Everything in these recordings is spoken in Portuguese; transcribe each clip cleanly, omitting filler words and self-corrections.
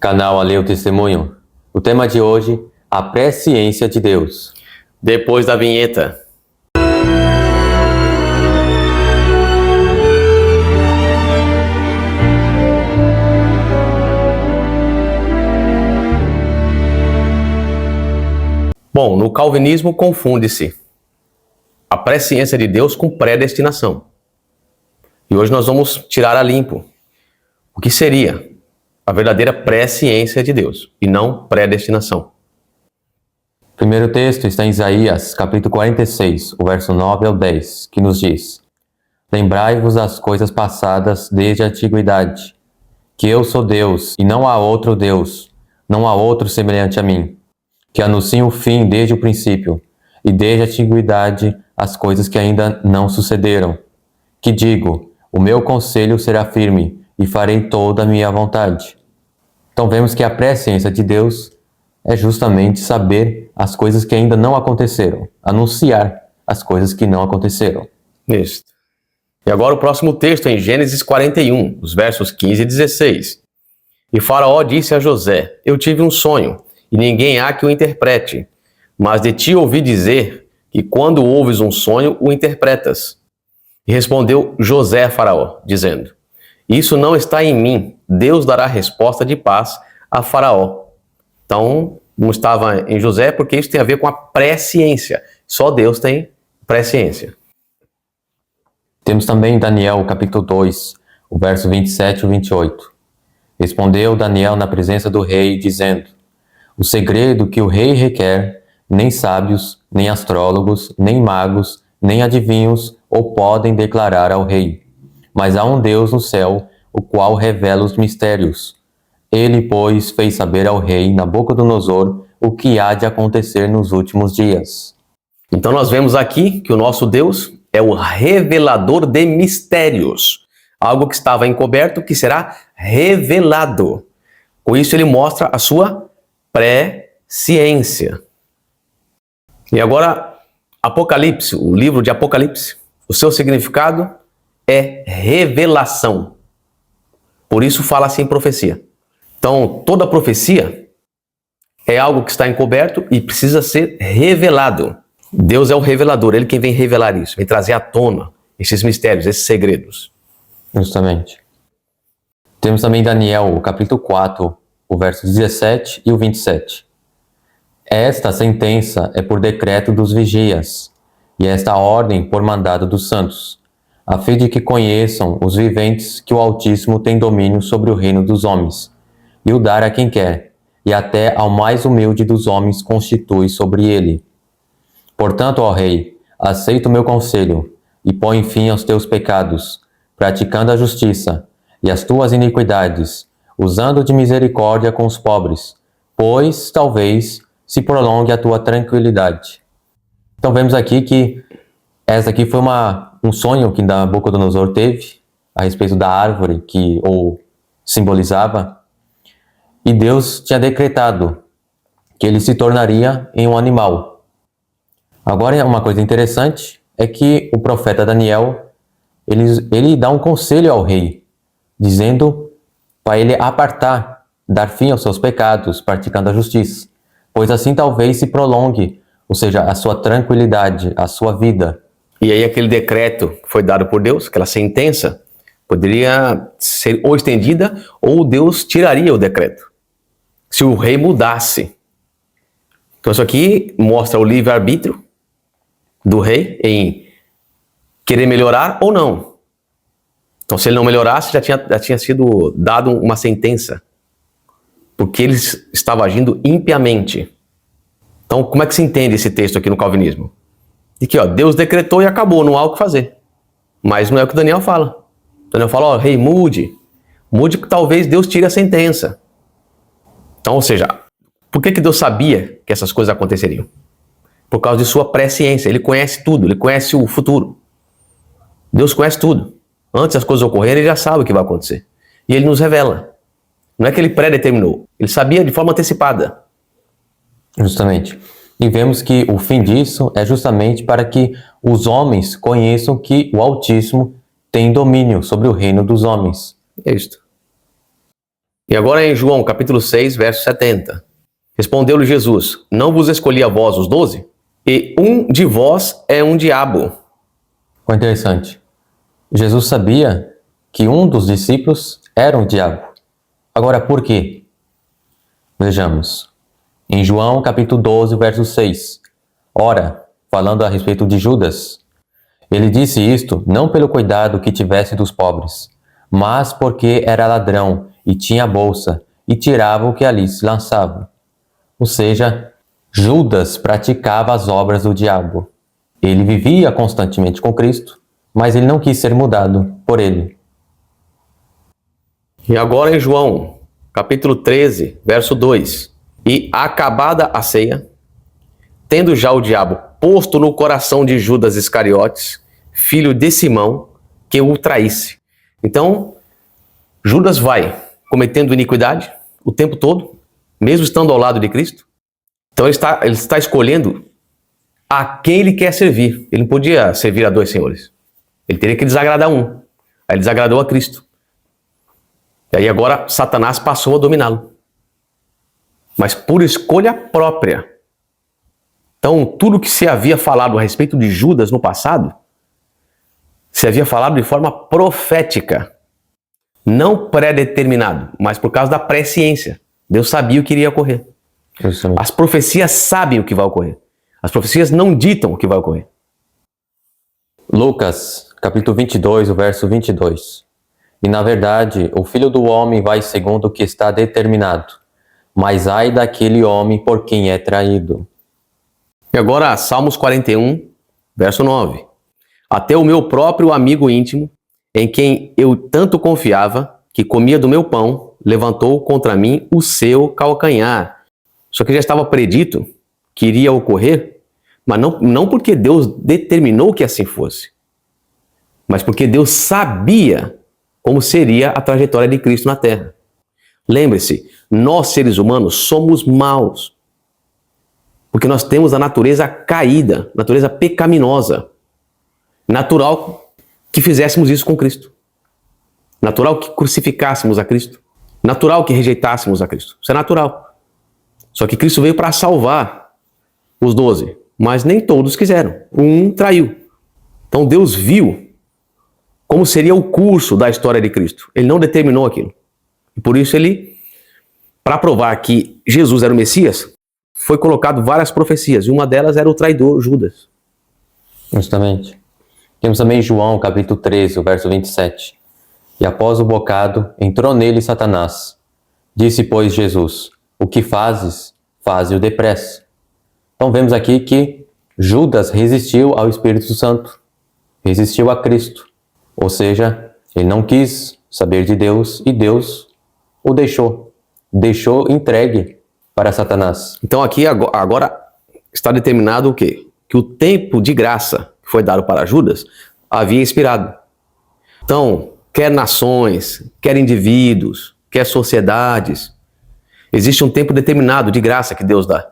Canal Aleu Testemunho. O tema de hoje, a presciência de Deus. Depois da vinheta. Bom, no calvinismo confunde-se a presciência de Deus com predestinação. E hoje nós vamos tirar a limpo o que seria a verdadeira presciência de Deus e não predestinação. O primeiro texto está em Isaías, capítulo 46, o verso 9 ao 10, que nos diz: Lembrai-vos das coisas passadas desde a antiguidade, que eu sou Deus e não há outro Deus, não há outro semelhante a mim, que anuncio o fim desde o princípio, e desde a antiguidade as coisas que ainda não sucederam. Que digo, o meu conselho será firme, e farei toda a minha vontade. Então vemos que a presciência de Deus é justamente saber as coisas que ainda não aconteceram, anunciar as coisas que não aconteceram. Isso. E agora o próximo texto é em Gênesis 41, os versos 15 e 16. E Faraó disse a José: Eu tive um sonho, e ninguém há que o interprete. Mas de ti ouvi dizer que quando ouves um sonho, o interpretas. E respondeu José a Faraó, dizendo: Isso não está em mim. Deus dará resposta de paz a Faraó. Então, não estava em José porque isso tem a ver com a presciência. Só Deus tem presciência. Temos também Daniel, capítulo 2, o verso 27 e 28. Respondeu Daniel na presença do rei, dizendo: O segredo que o rei requer, nem sábios, nem astrólogos, nem magos, nem adivinhos o podem declarar ao rei. Mas há um Deus no céu, o qual revela os mistérios. Ele, pois, fez saber ao rei Nabucodonosor o que há de acontecer nos últimos dias. Então nós vemos aqui que o nosso Deus é o revelador de mistérios. Algo que estava encoberto que será revelado. Com isso ele mostra a sua presciência. E agora, Apocalipse, o livro de Apocalipse, o seu significado é revelação. Por isso fala assim profecia. Então, toda profecia é algo que está encoberto e precisa ser revelado. Deus é o revelador, Ele quem vem revelar isso, vem trazer à tona esses mistérios, esses segredos. Justamente. Temos também Daniel, o capítulo 4, o verso 17 e o 27. Esta sentença é por decreto dos vigias, e esta ordem por mandado dos santos, a fim de que conheçam os viventes que o Altíssimo tem domínio sobre o reino dos homens, e o dar a quem quer, e até ao mais humilde dos homens constitui sobre ele. Portanto, ó rei, aceita o meu conselho, e põe fim aos teus pecados, praticando a justiça, e as tuas iniquidades, usando de misericórdia com os pobres, pois, talvez, se prolongue a tua tranquilidade. Então vemos aqui que essa aqui foi um sonho que Nabucodonosor teve a respeito da árvore que o simbolizava, e Deus tinha decretado que ele se tornaria em um animal. Agora, uma coisa interessante é que o profeta Daniel, ele dá um conselho ao rei, dizendo para ele apartar, dar fim aos seus pecados, praticando a justiça, pois assim talvez se prolongue, ou seja, a sua tranquilidade, a sua vida. E aí aquele decreto que foi dado por Deus, aquela sentença, poderia ser ou estendida ou Deus tiraria o decreto, se o rei mudasse. Então isso aqui mostra o livre-arbítrio do rei em querer melhorar ou não. Então se ele não melhorasse, já tinha sido dado uma sentença, porque ele estava agindo impiamente. Então como é que se entende esse texto aqui no calvinismo? De que Deus decretou e acabou, não há o que fazer. Mas não é o que Daniel fala. Daniel fala, rei, mude que talvez Deus tire a sentença. Então, ou seja, por que Deus sabia que essas coisas aconteceriam? Por causa de sua presciência. Ele conhece tudo, ele conhece o futuro. Deus conhece tudo. Antes das coisas ocorrerem, ele já sabe o que vai acontecer. E ele nos revela. Não é que ele predeterminou, ele sabia de forma antecipada. Justamente. E vemos que o fim disso é justamente para que os homens conheçam que o Altíssimo tem domínio sobre o reino dos homens. É isto. E agora em João, capítulo 6, verso 70. Respondeu-lhe Jesus: Não vos escolhi a vós os 12? E um de vós é um diabo. Foi interessante. Jesus sabia que um dos discípulos era um diabo. Agora, por quê? Vejamos. Em João, capítulo 12, verso 6. Ora, falando a respeito de Judas, ele disse isto não pelo cuidado que tivesse dos pobres, mas porque era ladrão e tinha bolsa e tirava o que ali se lançava. Ou seja, Judas praticava as obras do diabo. Ele vivia constantemente com Cristo, mas ele não quis ser mudado por ele. E agora em João, capítulo 13, verso 2. E acabada a ceia, tendo já o diabo posto no coração de Judas Iscariotes, filho de Simão, que o traísse. Então, Judas vai cometendo iniquidade o tempo todo, mesmo estando ao lado de Cristo. Então ele está escolhendo a quem ele quer servir. Ele não podia servir a dois senhores. Ele teria que desagradar um. Aí ele desagradou a Cristo. E aí agora Satanás passou a dominá-lo. Mas por escolha própria. Então tudo que se havia falado a respeito de Judas no passado, se havia falado de forma profética. Não pré-determinado, mas por causa da presciência. Deus sabia o que iria ocorrer. As profecias sabem o que vai ocorrer. As profecias não ditam o que vai ocorrer. Lucas, capítulo 22, o verso 22. E na verdade, o Filho do Homem vai segundo o que está determinado, mas ai daquele homem por quem é traído. E agora, Salmos 41, verso 9. Até o meu próprio amigo íntimo, em quem eu tanto confiava, que comia do meu pão, levantou contra mim o seu calcanhar. Só que já estava predito que iria ocorrer, mas não porque Deus determinou que assim fosse, mas porque Deus sabia como seria a trajetória de Cristo na Terra. Lembre-se, nós seres humanos somos maus, porque nós temos a natureza caída, natureza pecaminosa. Natural que fizéssemos isso com Cristo. Natural que crucificássemos a Cristo. Natural que rejeitássemos a Cristo. Isso é natural. Só que Cristo veio para salvar os 12, mas nem todos quiseram. Um traiu. Então Deus viu como seria o curso da história de Cristo. Ele não determinou aquilo. E por isso ele, para provar que Jesus era o Messias, foi colocado várias profecias. E uma delas era o traidor Judas. Justamente. Temos também João, capítulo 13, o verso 27. E após o bocado, entrou nele Satanás. Disse, pois, Jesus, o que fazes, faze-o depressa. Então vemos aqui que Judas resistiu ao Espírito Santo, resistiu a Cristo. Ou seja, ele não quis saber de Deus e Deus o deixou entregue para Satanás. Então aqui agora está determinado o quê? Que o tempo de graça que foi dado para Judas havia expirado. Então, quer nações, quer indivíduos, quer sociedades, existe um tempo determinado de graça que Deus dá,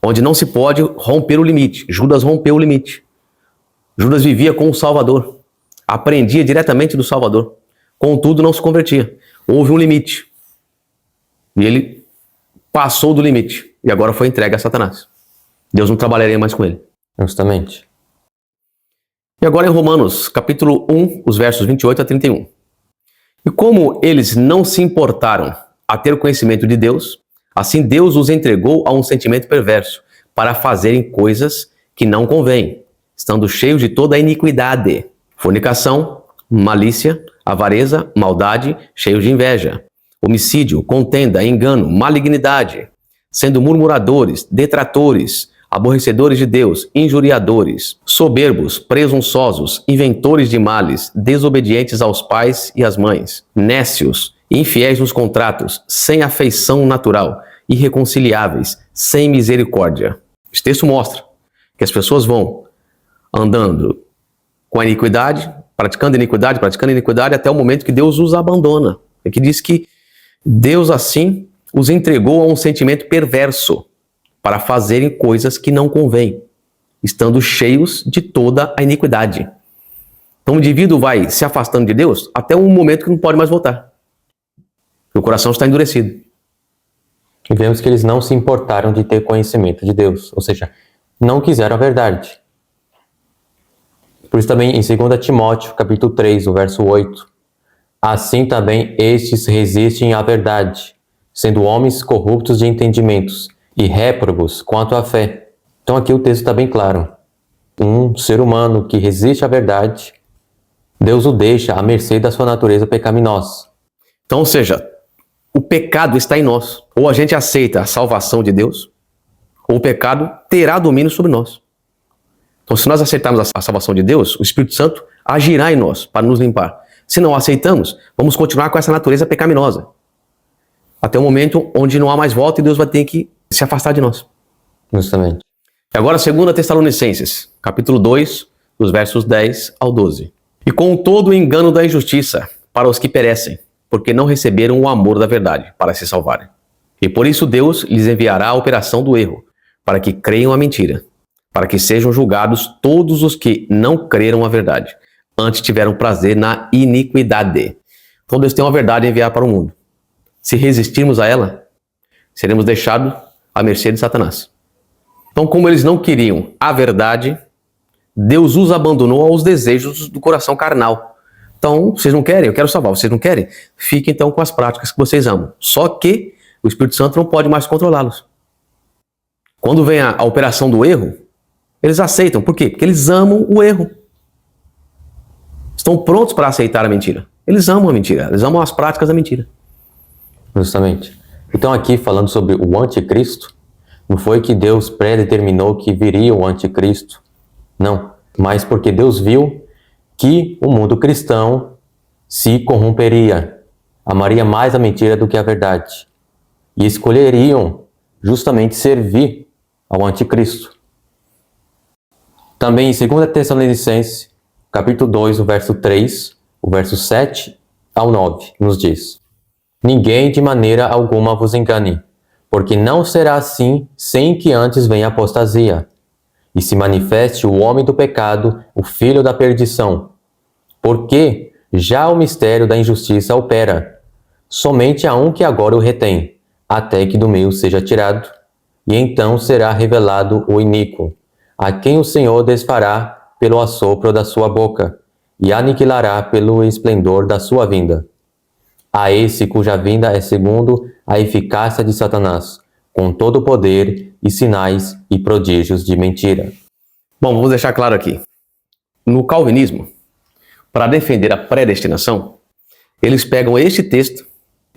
onde não se pode romper o limite. Judas rompeu o limite. Judas vivia com o Salvador, aprendia diretamente do Salvador, contudo não se convertia. Houve um limite e ele passou do limite e agora foi entregue a Satanás. Deus não trabalharia mais com ele. Justamente. E agora em Romanos, capítulo 1, os versos 28 a 31. E como eles não se importaram a ter conhecimento de Deus, assim Deus os entregou a um sentimento perverso, para fazerem coisas que não convêm, estando cheios de toda a iniquidade, fornicação, malícia, avareza, maldade, cheios de inveja, homicídio, contenda, engano, malignidade, sendo murmuradores, detratores, aborrecedores de Deus, injuriadores, soberbos, presunçosos, inventores de males, desobedientes aos pais e às mães, nécios, infiéis nos contratos, sem afeição natural, irreconciliáveis, sem misericórdia. Esse texto mostra que as pessoas vão andando com a iniquidade, praticando iniquidade, até o momento que Deus os abandona. Aqui diz que Deus assim os entregou a um sentimento perverso, para fazerem coisas que não convêm, estando cheios de toda a iniquidade. Então o indivíduo vai se afastando de Deus até um momento que não pode mais voltar. O coração está endurecido. E vemos que eles não se importaram de ter conhecimento de Deus, ou seja, não quiseram a verdade. Por isso também em 2 Timóteo, capítulo 3, o verso 8, assim também estes resistem à verdade, sendo homens corruptos de entendimentos e réprobos quanto à fé. Então aqui o texto está bem claro. Um ser humano que resiste à verdade, Deus o deixa à mercê da sua natureza pecaminosa. Então, ou seja, o pecado está em nós. Ou a gente aceita a salvação de Deus, ou o pecado terá domínio sobre nós. Então, se nós aceitarmos a salvação de Deus, o Espírito Santo agirá em nós para nos limpar. Se não aceitamos, vamos continuar com essa natureza pecaminosa. Até o momento onde não há mais volta e Deus vai ter que se afastar de nós. Justamente. E agora, 2 Tessalonicenses, capítulo 2, dos versos 10 ao 12. E com todo o engano da injustiça para os que perecem, porque não receberam o amor da verdade para se salvarem. E por isso Deus lhes enviará a operação do erro, para que creiam a mentira, para que sejam julgados todos os que não creram a verdade, antes tiveram prazer na iniquidade. Então Deus tem uma verdade a enviar para o mundo. Se resistirmos a ela, seremos deixados à mercê de Satanás. Então, como eles não queriam a verdade, Deus os abandonou aos desejos do coração carnal. Então, vocês não querem? Eu quero salvar. Vocês não querem? Fiquem então com as práticas que vocês amam. Só que o Espírito Santo não pode mais controlá-los. Quando vem a operação do erro, eles aceitam. Por quê? Porque eles amam o erro. Estão prontos para aceitar a mentira. Eles amam a mentira. Eles amam as práticas da mentira. Justamente. Então aqui falando sobre o anticristo, não foi que Deus predeterminou que viria o anticristo. Não. Mas porque Deus viu que o mundo cristão se corromperia, amaria mais a mentira do que a verdade, e escolheriam justamente servir ao anticristo. Também em 2 Tessalonicenses, capítulo 2, o verso 3, o verso 7 ao 9, nos diz: ninguém de maneira alguma vos engane, porque não será assim sem que antes venha a apostasia, e se manifeste o homem do pecado, o filho da perdição, porque já o mistério da injustiça opera. Somente há um que agora o retém, até que do meio seja tirado, e então será revelado o iníquo, a quem o Senhor desfará pelo assopro da sua boca, e aniquilará pelo esplendor da sua vinda. A esse cuja vinda é segundo a eficácia de Satanás, com todo o poder e sinais e prodígios de mentira. Bom, vamos deixar claro aqui. No calvinismo, para defender a predestinação, eles pegam este texto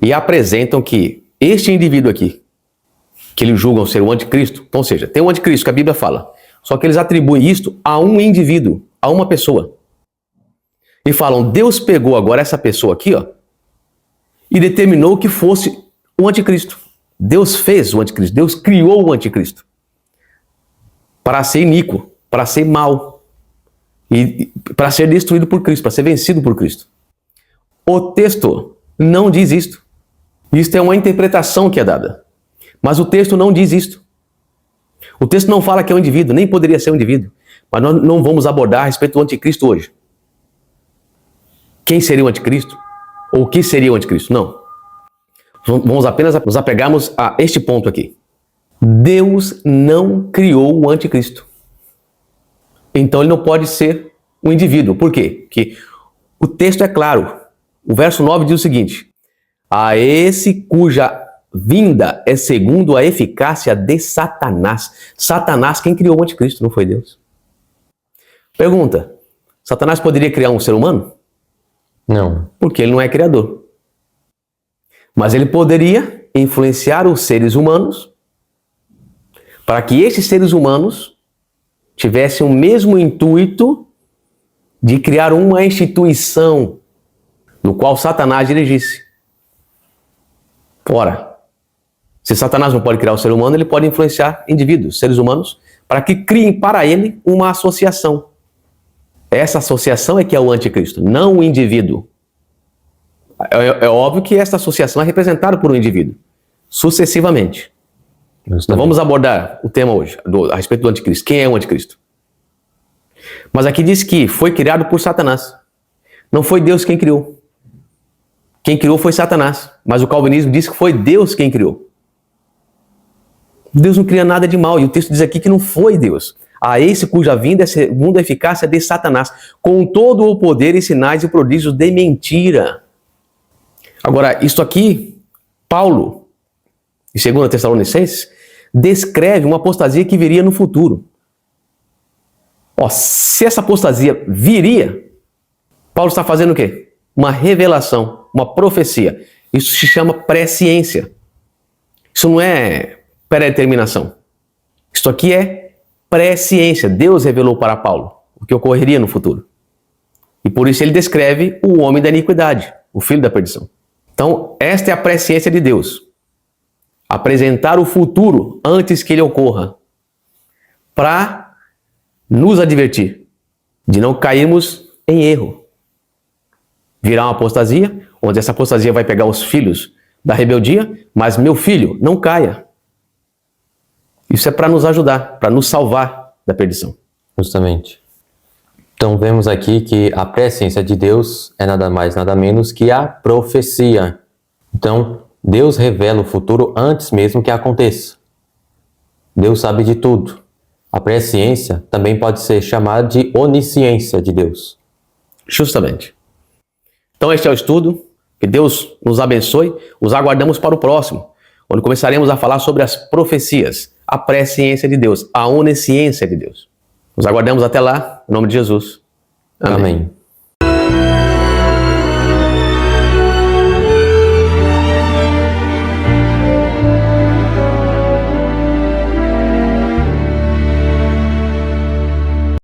e apresentam que este indivíduo aqui, que eles julgam ser o anticristo, então, ou seja, tem um anticristo que a Bíblia fala, só que eles atribuem isto a um indivíduo, a uma pessoa. E falam, Deus pegou agora essa pessoa aqui, ó, e determinou que fosse o anticristo. Deus fez o anticristo, Deus criou o anticristo para ser iníquo, para ser mau e para ser destruído por Cristo, para ser vencido por Cristo. O texto não diz isto. Isto é uma interpretação que é dada. Mas o texto não diz isto. O texto não fala que é um indivíduo, nem poderia ser um indivíduo. Mas nós não vamos abordar a respeito do anticristo hoje. Quem seria o anticristo? Ou o que seria o anticristo? Não. Vamos apenas nos apegarmos a este ponto aqui. Deus não criou o anticristo. Então ele não pode ser um indivíduo. Por quê? Porque o texto é claro. O verso 9 diz o seguinte: a esse cuja vinda é segundo a eficácia de Satanás. Satanás, quem criou o anticristo, não foi Deus. Pergunta: Satanás poderia criar um ser humano? Não. Porque ele não é criador. Mas ele poderia influenciar os seres humanos para que esses seres humanos tivessem o mesmo intuito de criar uma instituição no qual Satanás dirigisse. Ora, se Satanás não pode criar o ser humano, ele pode influenciar indivíduos, seres humanos, para que criem para ele uma associação. Essa associação é que é o anticristo, não o indivíduo. É óbvio que essa associação é representada por um indivíduo, sucessivamente. Então vamos abordar o tema hoje, a respeito do anticristo. Quem é o anticristo? Mas aqui diz que foi criado por Satanás. Não foi Deus quem criou. quem criou foi Satanás, mas o calvinismo diz que foi Deus quem criou. Deus não cria nada de mal, e o texto diz aqui que não foi Deus. A esse cuja vinda é segundo a eficácia de Satanás, com todo o poder e sinais e prodígios de mentira. Agora, isso aqui, Paulo, em 2 Tessalonicenses, descreve uma apostasia que viria no futuro. Se essa apostasia viria, Paulo está fazendo o quê? Uma revelação, uma profecia. Isso se chama presciência. Isso não é pré-determinação. Isso aqui é presciência. Deus revelou para Paulo o que ocorreria no futuro. E por isso ele descreve o homem da iniquidade, o filho da perdição. Então, esta é a presciência de Deus. Apresentar o futuro antes que ele ocorra, para nos advertir de não cairmos em erro. Virá uma apostasia, onde essa apostasia vai pegar os filhos da rebeldia, mas meu filho, não caia. Isso é para nos ajudar, para nos salvar da perdição. Justamente. Então vemos aqui que a presciência de Deus é nada mais, nada menos que a profecia. Então, Deus revela o futuro antes mesmo que aconteça. Deus sabe de tudo. A presciência também pode ser chamada de onisciência de Deus. Justamente. Então este é o estudo. Que Deus nos abençoe. Os aguardamos para o próximo, onde começaremos a falar sobre as profecias, a presciência de Deus, a onisciência de Deus. Nos aguardamos até lá, em nome de Jesus. Amém. Amém.